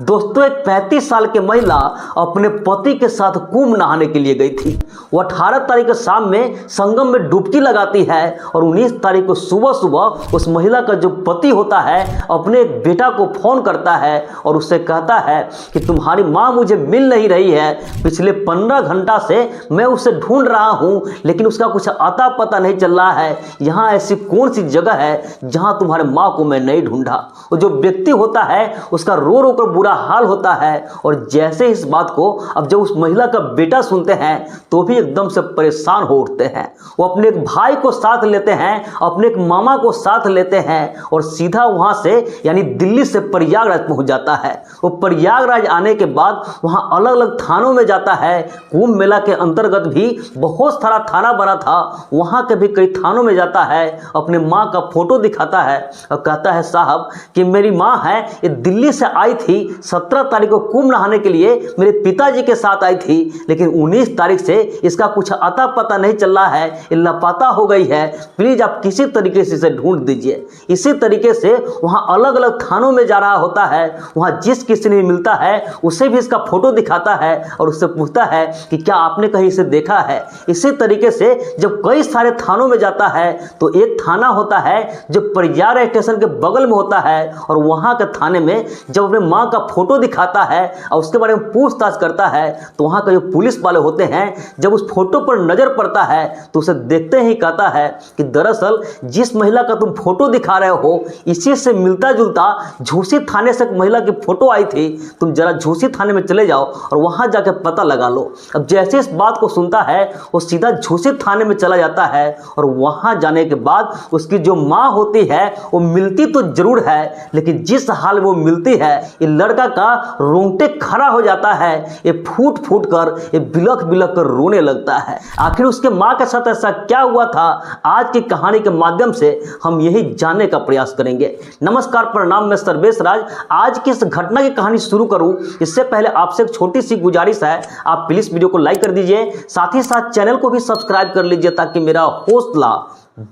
दोस्तों, एक 35 साल की महिला अपने पति के साथ कुंभ नहाने के लिए गई थी। वो 18 तारीख को शाम में संगम में डुबकी लगाती है और 19 तारीख को सुबह सुबह उस महिला का जो पति होता है अपने एक बेटा को फोन करता है और उससे कहता है कि तुम्हारी माँ मुझे मिल नहीं रही है, पिछले 15 घंटा से मैं उसे ढूंढ रहा हूँ लेकिन उसका कुछ अता पता नहीं चल रहा है। यहाँ ऐसी कौन सी जगह है जहाँ तुम्हारे माँ को मैं नहीं ढूंढा। और जो व्यक्ति होता है उसका रो रो कर बुरा हाल होता है। और जैसे इस बात को अब जब उस महिला का बेटा सुनते हैं तो भी एकदम से परेशान हो उठते हैं। वो अपने एक भाई को साथ लेते हैं, अपने एक मामा को साथ लेते हैं और सीधा वहां से यानी दिल्ली से प्रयागराज पहुंच जाता है। वो प्रयागराज आने के बाद वहां अलग अलग थानों में जाता है। कुंभ मेला के अंतर्गत भी बहुत सारा थाना बना था, वहां के भी कई थानों में जाता है, अपने माँ का फोटो दिखाता है और कहता है साहब कि मेरी माँ है, ये दिल्ली से आई थी 17 तारीख को कुंभ नहाने के लिए, मेरे पिताजी के साथ आई थी लेकिन 19 तारीख से इसका कुछ अता पता नहीं चल रहा है, ये लापता हो गई है, प्लीज आप किसी तरीके से इसे ढूंढ दीजिए। इसी तरीके से वहाँ अलग अलग थानों में जा रहा होता है। वहाँ जिस किसी ने मिलता है उसे भी इसका फोटो दिखाता है और उससे पूछता है कि क्या आपने कहीं इसे देखा है। इसी तरीके से जब कई सारे थानों में जाता है तो एक थाना होता है जो प्रयागराज स्टेशन के बगल में होता है और वहाँ के थाने में जब अपने माँ का फोटो दिखाता है और उसके बारे में पूछताछ करता है तो वहाँ का जो पुलिस वाले होते हैं जब उस फोटो पर नजर पड़ता है तो उसे देखते ही कहता है कि दरअसल जिस महिला का तुम फोटो दिखा रहे हो इसी से मिलता जुलता झूसी थाने से एक महिला की फोटो आई थी, तुम जरा झूसी थाने में चले जाओ और वहां जाके पता लगा लो। अब जैसे इस बात को सुनता है वो सीधा झूसी थाने में चला जाता है और वहां जाने के बाद उसकी जो माँ होती है वो मिलती तो जरूर है लेकिन जिस हाल वो मिलती है ये लड़का का रोंगटे खड़ा हो जाता है, ये फूट फूट कर ये बिलख बिलख कर रोने लगता है। आखिर उसके माँ के साथ ऐसा क्या हुआ था, आज की कहानी के माध्यम से हम यही जानने का प्रयास करेंगे। नमस्कार, प्रणाम, मैं सर्वेश राज। आज की इस घटना की कहानी शुरू करूं इससे पहले आपसे एक छोटी सी गुजारिश है, आप प्लीज वीडियो को लाइक कर दीजिए, साथ ही साथ चैनल को भी सब्सक्राइब कर लीजिए ताकि मेरा हौसला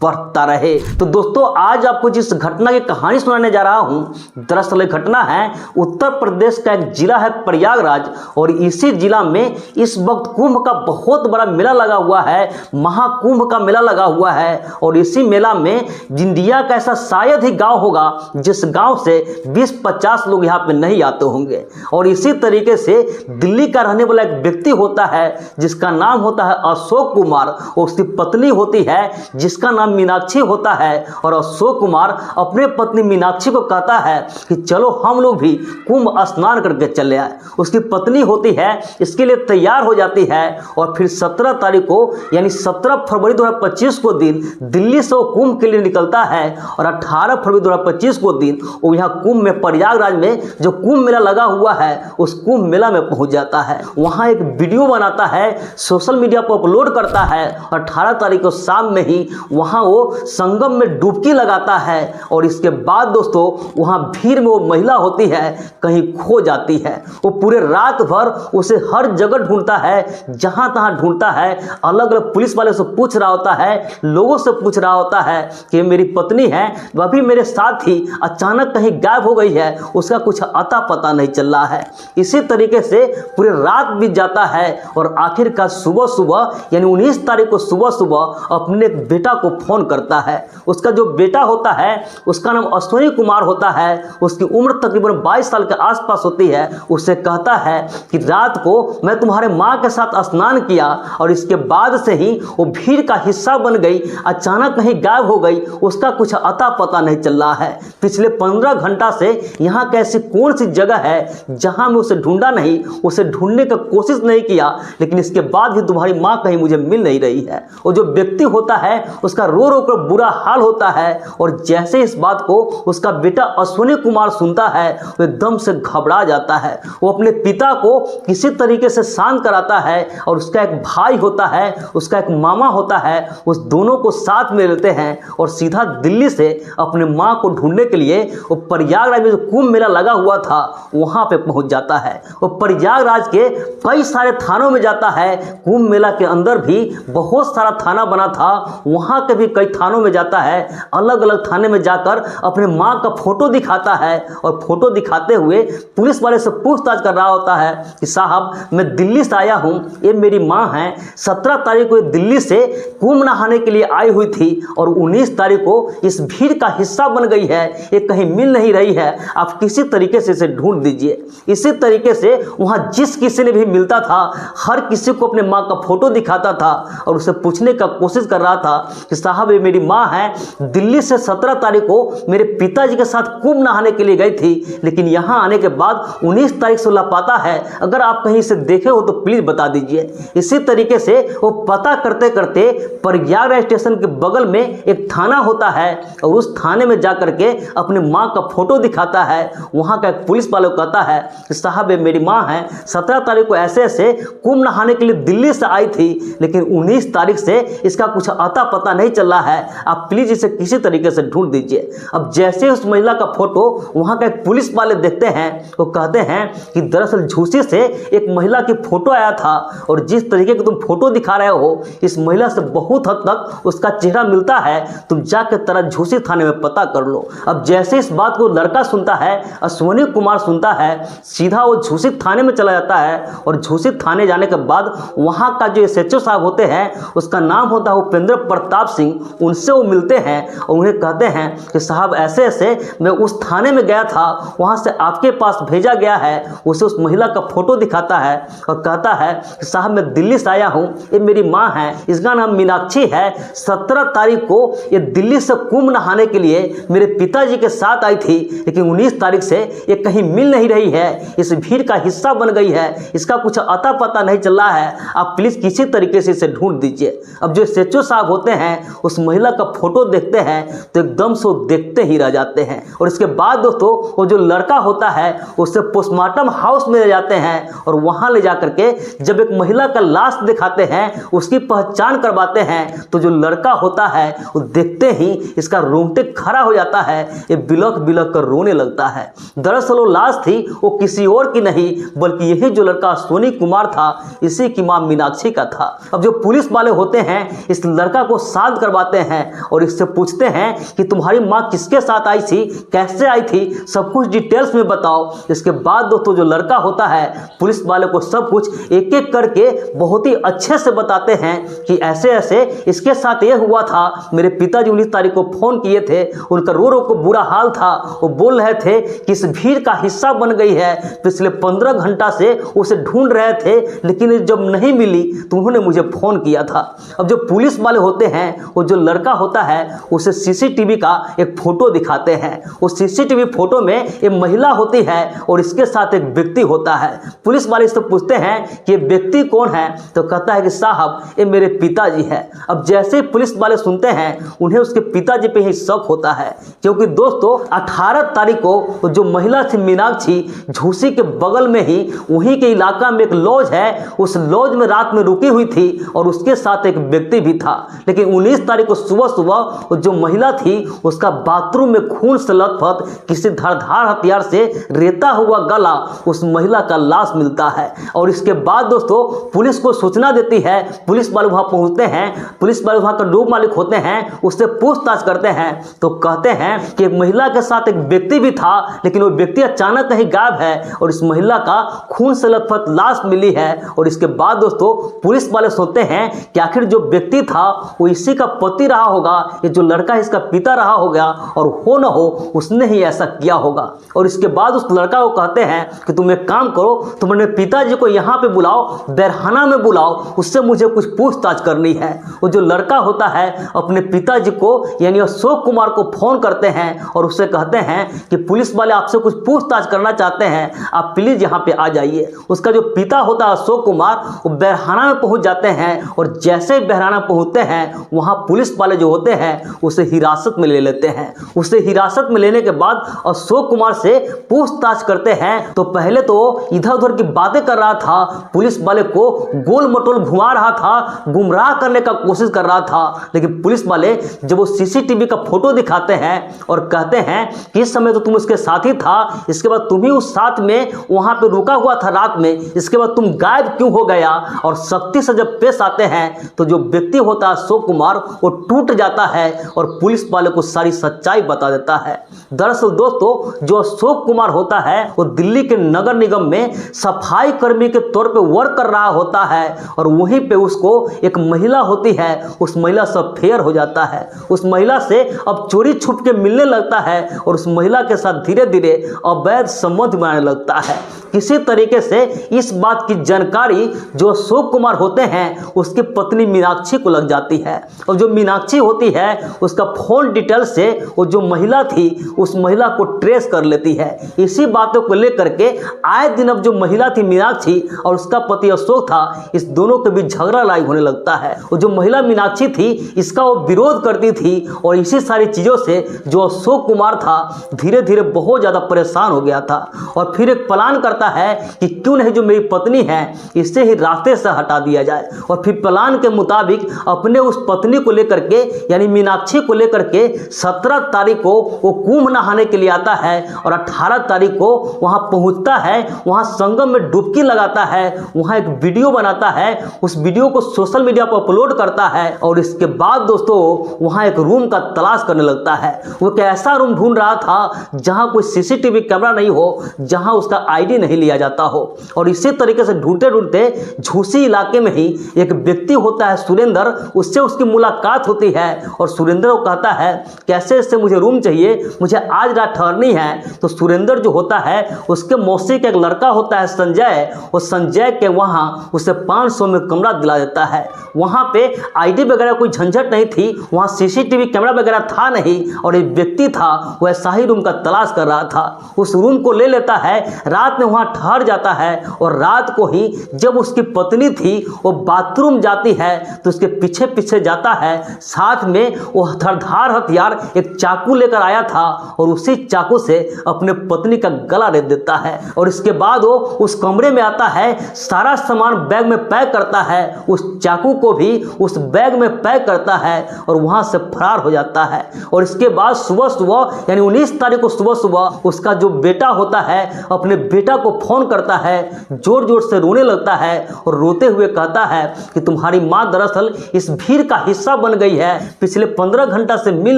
बढ़ता रहे। तो दोस्तों, आज आपको जिस घटना की कहानी सुनाने जा रहा हूं दरअसल ये घटना है उत्तर प्रदेश का एक जिला है प्रयागराज और इसी जिला में इस वक्त कुंभ का बहुत बड़ा मेला लगा हुआ है, महाकुंभ का मेला लगा हुआ है। और इसी मेला में इंडिया का ऐसा शायद ही गांव होगा जिस गांव से 20-50 लोग यहाँ पे नहीं आते होंगे। और इसी तरीके से दिल्ली का रहने वाला एक व्यक्ति होता है जिसका नाम होता है अशोक कुमार और उसकी पत्नी होती है जिसका नाम मीनाक्षी होता है। और अशोक कुमार अपने पत्नी मीनाक्षी को कहता है कि चलो हम लोग भी कुंभ स्नान करके चले आए। उसकी पत्नी होती है इसके लिए तैयार हो जाती है और फिर 17 तारीख को यानी 17 फरवरी 2025 को दिन दिल्ली से वो कुंभ के लिए निकलता है और 18 फरवरी 2025 को दिन वो यहाँ कुंभ में प्रयागराज में जो कुंभ मेला लगा हुआ है उस कुंभ मेला में पहुंच जाता है। वहां एक वीडियो बनाता है, सोशल मीडिया पर अपलोड करता है और 18 तारीख को शाम में ही वहां वो संगम में डुबकी लगाता है। और इसके बाद दोस्तों वहां भीड़ में वो महिला होती है कहीं खो जाती है। वो पूरे रात भर उसे हर जगह ढूंढता है, जहां तहां ढूंढता है, अलग अलग पुलिस वाले से पूछ रहा होता है, लोगों से पूछ रहा होता है कि मेरी पत्नी है वह भी मेरे साथ ही अचानक कहीं गायब हो गई है, उसका कुछ अता पता नहीं चल रहा है। इसी तरीके से पूरे रात बीत जाता है और आखिरकार सुबह सुबह यानी 19 तारीख को सुबह सुबह अपने बेटा को फोन करता है। उसका जो बेटा होता है उसका नाम अश्विनी कुमार होता है, उसकी उम्र तकरीबन 22 साल के आसपास होती है। उससे कहता है कि रात को मैं तुम्हारे माँ के साथ स्नान किया और इसके बाद से ही वो भीड़ का हिस्सा बन गई, अचानक कहीं गायब हो गई, उसका कुछ अता पता नहीं चल रहा है। पिछले 15 घंटा से यहाँ कैसी कौन सी जगह है जहाँ मैं उसे ढूंढा नहीं, उसे ढूंढने का कोशिश नहीं किया, लेकिन इसके बाद भी तुम्हारी माँ कहीं मुझे मिल नहीं रही है। और जो व्यक्ति होता है उसका रो रो कर बुरा हाल होता है। और जैसे इस बात को उसका बेटा अश्विनी कुमार सुनता है वो एकदम से घबरा जाता है। वो अपने पिता को किसी तरीके से शांत कराता है और उसका एक भाई होता है, उसका एक मामा होता है, उस दोनों को साथ में लेते हैं और सीधा दिल्ली से अपने माँ को ढूंढने के लिए वो प्रयागराज में जो कुंभ मेला लगा हुआ था वहां पे पहुंच जाता है। वो प्रयागराज के कई सारे थानों में जाता है, कुंभ मेला के अंदर भी बहुत सारा थाना बना था, वहां के भी कई थानों में जाता है, अलग अलग थाने में जाकर अपने माँ का फोटो दिखाता है और फोटो दिखाते हुए पुलिस वाले से पूछताछ कर रहा होता है कि साहब मैं दिल्ली से आया हूँ, ये मेरी माँ है, 17 तारीख को दिल्ली से कुंभ नहाने के लिए आई हुई थी और 19 तारीख को इस भीड़ का हिस्सा बन गई है, ये कहीं मिल नहीं रही है, आप किसी तरीके से इसे ढूंढ दीजिए। इसी तरीके से वहाँ जिस किसी ने भी मिलता था हर किसी को अपने माँ का फोटो दिखाता था और उसे पूछने का कोशिश कर रहा था कि साहब ये मेरी माँ है, दिल्ली से 17 तारीख को मेरे पिताजी के साथ कुंभ नहाने के लिए गई थी, लेकिन यहाँ आने के बाद 19 तारीख से लापता है, अगर आप कहीं इसे देखे हो तो प्लीज़ बता दीजिए। इसी तरीके से वो पता करते करते प्रयागराज स्टेशन के बगल में एक थाना होता है और उस थाने में जा करके अपने माँ का फोटो दिखाता है। वहाँ का एक पुलिस वाले को कहता है कि साहब ये मेरी माँ है, 17 तारीख को ऐसे ऐसे कुंभ नहाने के लिए दिल्ली से आई थी, लेकिन 19 तारीख से इसका कुछ अता पता नहीं चल रहा है, आप प्लीज़ इसे किसी तरीके से ढूंढ दीजिए। अब जैसे उस महिला का फोटो वहाँ का एक पुलिस वाले देखते हैं वो कहते हैं कि दरअसल झूसी से एक महिला की फोटो आया था और जिस तरीके की तुम फोटो दिखा रहे हो इस महिला से बहुत हद तक उसका चेहरा मिलता है, तुम जाकर तरह झूसी थाने में पता कर लो। अब जैसे इस बात को लड़का सुनता है, अश्वनी कुमार सुनता है, सीधा वो झूसी थाने में चला जाता है और झूसी थाने जाने के बाद वहाँ का जो SHO साहब होते हैं उसका नाम होता है उपेंद्र प्रताप सिंह, उनसे वो मिलते हैं और उन्हें कहते हैं कि साहब ऐसे ऐसे मैं उस थाने में गया था, वहाँ से आपके पास भेजा गया है। उसे उस महिला का फोटो दिखाता है और कहता है कि साहब मैं दिल्ली से आया हूँ, ये मेरी माँ है, इसका नाम मीनाक्षी है, 17 तारीख को ये दिल्ली से कुंभ नहाने के लिए मेरे पिताजी के साथ आई थी, लेकिन 19 तारीख से ये कहीं मिल नहीं रही है, इस भीड़ का हिस्सा बन गई है, इसका कुछ अता पता नहीं चल रहा है, आप प्लीज़ किसी तरीके से इसे ढूंढ दीजिए। अब जो SHO साहब होते हैं उस महिला का फोटो देखते हैं तो एकदम से देखते ही रह जाते हैं और इसके बाद दोस्तों वो जो लड़का होता है उसे पोस्टमार्टम हाउस में ले जाते हैं और वहाँ ले जा करके जब एक महिला का लाश दिखाते हैं, उसकी पहचान करवाते हैं, तो जो लड़का होता है वो देखते ही इसका रोंगटे खड़ा हो जाता है, ये बिलख बिलख कर रोने लगता है। दरअसल वो लाश थी वो किसी और की नहीं बल्कि यही जो लड़का अश्वनी कुमार था, इसी की मां मीनाक्षी का था। अब जो पुलिस वाले होते हैं इस लड़का को शांत करवाते हैं और इससे पूछते हैं कि तुम्हारी माँ किसके साथ आई थी, कैसे आई थी, सब कुछ डिटेल्स में बताओ। इसके बाद दोस्तों जो लड़का होता है पुलिस वाले को सब कुछ एक एक करके बहुत ही अच्छे से बताते हैं कि ऐसे ऐसे इसके साथ ये हुआ था, मेरे पिताजी 19 तारीख को फ़ोन किए थे, उनका रो रो को बुरा हाल था, वो बोल रहे थे कि इस भीड़ का हिस्सा बन गई है, पिछले 15 घंटा से उसे ढूंढ रहे थे, लेकिन जब नहीं मिली तो उन्होंने मुझे फ़ोन किया था। अब जो पुलिस वाले होते हैं वो जो लड़का होता है उसे CCTV का एक फ़ोटो दिखाते हैं। उस CCTV फोटो में एक महिला होती है और इसके साथ एक व्यक्ति होता है। पुलिस वाले इससे पूछते हैं कि ये व्यक्ति कौन है, तो कहता है कि साहब ये मेरे पिताजी है। अब जैसे ही पुलिस वाले सुनते हैं उन्हें उसके पिताजी पे ही शक होता है, क्योंकि दोस्तों 18 तारीख को जो महिला थी मीनाक्षी झूसी के बगल में ही वहीं के इलाका में एक लॉज है, उस लॉज में रात में रुकी हुई थी और उसके साथ एक व्यक्ति भी था। लेकिन 19 तारीख को सुबह सुबह जो महिला थी उसका बाथरूम में खून से लथपथ किसी धारदार हथियार से रेता हुआ गला उस महिला का लाश मिलता है। और इसके बाद दोस्तों पुलिस को सूचना देती है, पुलिस वाले वहां पहुंचते हैं, पुलिस वाले वहां का डूब मालिक होते हैं, उससे पूछताछ करते हैं तो कहते हैं कि एक महिला के साथ एक व्यक्ति भी था, लेकिन वो व्यक्ति अचानक कहीं गायब है और इस महिला का खून से लथपथ लाश मिली है। और इसके बाद दोस्तों पुलिस वाले सोचते हैं कि आखिर जो व्यक्ति था वो इसी का पति रहा होगा, ये जो लड़का इसका पिता रहा होगा और हो न हो उसने ही ऐसा किया होगा। और इसके बाद उस लड़का को कहते हैं कि तुम एक काम करो, तुम अपने पिताजी को यहाँ पे बुलाओ, बैरहाना में बुलाओ, उससे मुझे कुछ पूछताछ करनी है। वो जो लड़का होता है अपने पिताजी को यानी अशोक कुमार को फोन करते हैं और उससे कहते हैं कि पुलिस वाले आपसे कुछ पूछताछ करना चाहते हैं, आप प्लीज यहाँ पे आ जाइए। उसका जो पिता होता है अशोक कुमार वो बैरहाना में पहुंच जाते हैं और जैसे ही बैरहाना पहुंचते हैं वहाँ पुलिस वाले जो होते हैं उसे हिरासत में ले लेते हैं। उसे हिरासत में लेने के बाद अशोक कुमार से पूछताछ करते हैं तो पहले तो इधर उधर की बातें कर रहा था, पुलिस वाले को गोल मटोल घुमा रहा था, गुमराह करने का कोशिश कर रहा था। लेकिन पुलिस वाले जब वो CCTV का फोटो दिखाते हैं और कहते हैं कि इस समय तो तुम उसके साथ ही था, इसके बाद तुम ही उस साथ में वहां पे रुका हुआ था रात में, इसके बाद तुम गायब क्यों हो गया, और सख्ती से जब पेश आते हैं तो जो व्यक्ति होता है अशोक कुमार कुमार वो टूट जाता है और पुलिस वाले को सारी सच्चाई बता देता है। दरअसल दोस्तों, जो अशोक कुमार होता है वो दिल्ली के नगर निगम में सफाई कर्मी के तौर पे वर्क कर रहा होता है और वहीं पे उसको एक महिला होती है, उस महिला से अफेयर हो जाता है। उस महिला से अब चोरी छुप के मिलने लगता है और उस महिला के साथ धीरे धीरे अवैध संबंध बनाने लगता है। किसी तरीके से इस बात की जानकारी जो अशोक कुमार होते हैं उसकी पत्नी मीनाक्षी को लग जाती है और जो मीनाक्षी होती है उसका फोन डिटेल से वो जो महिला थी उस महिला को ट्रेस कर लेती है। इसी बातों को लेकर के आए दिन अब जो महिला थी मीनाक्षी और उसका पति अशोक था, इस दोनों के बीच झगड़ा लड़ाई होने लगता है। और जो महिला मीनाक्षी थी इसका वो विरोध करती थी और इसी सारी चीज़ों से जो अशोक कुमार था धीरे धीरे बहुत ज़्यादा परेशान हो गया था और फिर एक प्लान करता है कि क्यों नहीं जो मेरी पत्नी है इससे ही रास्ते से हटा दिया जाए। और फिर प्लान के मुताबिक अपने उस पत्नी को लेकर के यानी मीनाक्षी को लेकर के 17 तारीख को वो कुंभ नहाने के लिए आता है और 18 तारीख को वहां पहुंचता है। वहां संगम में डुबकी लगाता है, वहां एक वीडियो बनाता है, उस वीडियो को सोशल मीडिया पर अपलोड करता है और इसके बाद दोस्तों वहां एक रूम का तलाश करने लगता है। वो एक ऐसा रूम ढूंढ रहा था जहां कोई सीसीटीवी कैमरा नहीं हो, जहां उसका आईडी नहीं लिया जाता हो। और इसी तरीके से ढूंढते ढूंढते झूसी इलाके में ही एक व्यक्ति होता है सुरेंद्र, उससे उसकी मुलाकात होती है और सुरेंद्र को कहता है कैसे इससे मुझे रूम चाहिए, मुझे आज रात ठहरनी है। तो सुरेंद्र जो होता है उसके मौसी का एक लड़का होता है संजय, और संजय के वहां उसे 500 में कमरा दिला देता है। वहां पे आईडी वगैरह कोई झंझट नहीं थी, वहां सीसीटीवी कैमरा वगैरह था नहीं और एक व्यक्ति था वो ऐसा ही रूम का तलाश कर रहा था। उस रूम को ले लेता है, रात में वहां ठहर जाता है और रात को ही जब उसकी पत्नी थी वो बाथरूम जाती है तो उसके पीछे पीछे जाता है। साथ में वो धारदार हथियार एक चाकू लेकर आया था और उसी चाकू से अपने पत्नी का गला रेत देता है। और इसके बाद वो उस कमरे में आता है, सारा सामान बैग में पैक करता है, उस चाकू को भी उस बैग में पैक करता है और वहां से फरार हो जाता है। और इसके बाद सुबह सुबह यानी 19 तारीख को सुबह सुबह उसका जो बेटा होता है अपने बेटा को फोन करता है, जोर जोर से रोने लगता है और रोते हुए कहता है कि तुम्हारी माँ दरअसल इस भीड़ का हिस्सा बन गई है, पिछले 15 घंटा से मिल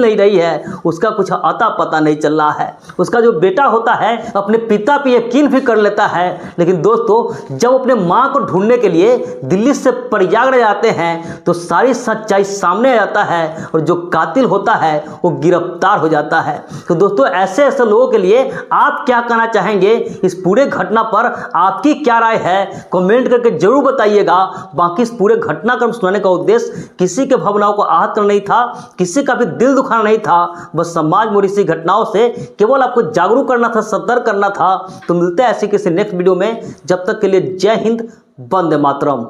नहीं रही है, उसका कुछ अता पता नहीं चल रहा है। उसका जो बेटा होता है अपने पिता पे यकीन भी कर लेता है, लेकिन दोस्तों जब अपने माँ को ढूंढने के लिए दिल्ली से प्रयागराज जाते हैं तो सारी सच्चाई सामने आ जाता है और जो कातिल होता है वो गिरफ्तार हो जाता है। तो दोस्तों ऐसे ऐसे लोगों के लिए आप क्या कहना चाहेंगे, इस पूरे घटना पर आपकी क्या राय है, कमेंट करके जरूर बताइएगा। बाकी इस पूरे घटनाक्रम सुनाने का उद्देश्य किसी के भावनाओं को आहत करना नहीं था, किसी का भी दिल दुखाना नहीं था, बस समाज में इसी घटनाओं से केवल आपको जागरूक करना था, सतर्क करना था। तो मिलते हैं ऐसी किसी नेक्स्ट वीडियो में, जब तक के लिए जय हिंद, वंदे मातरम।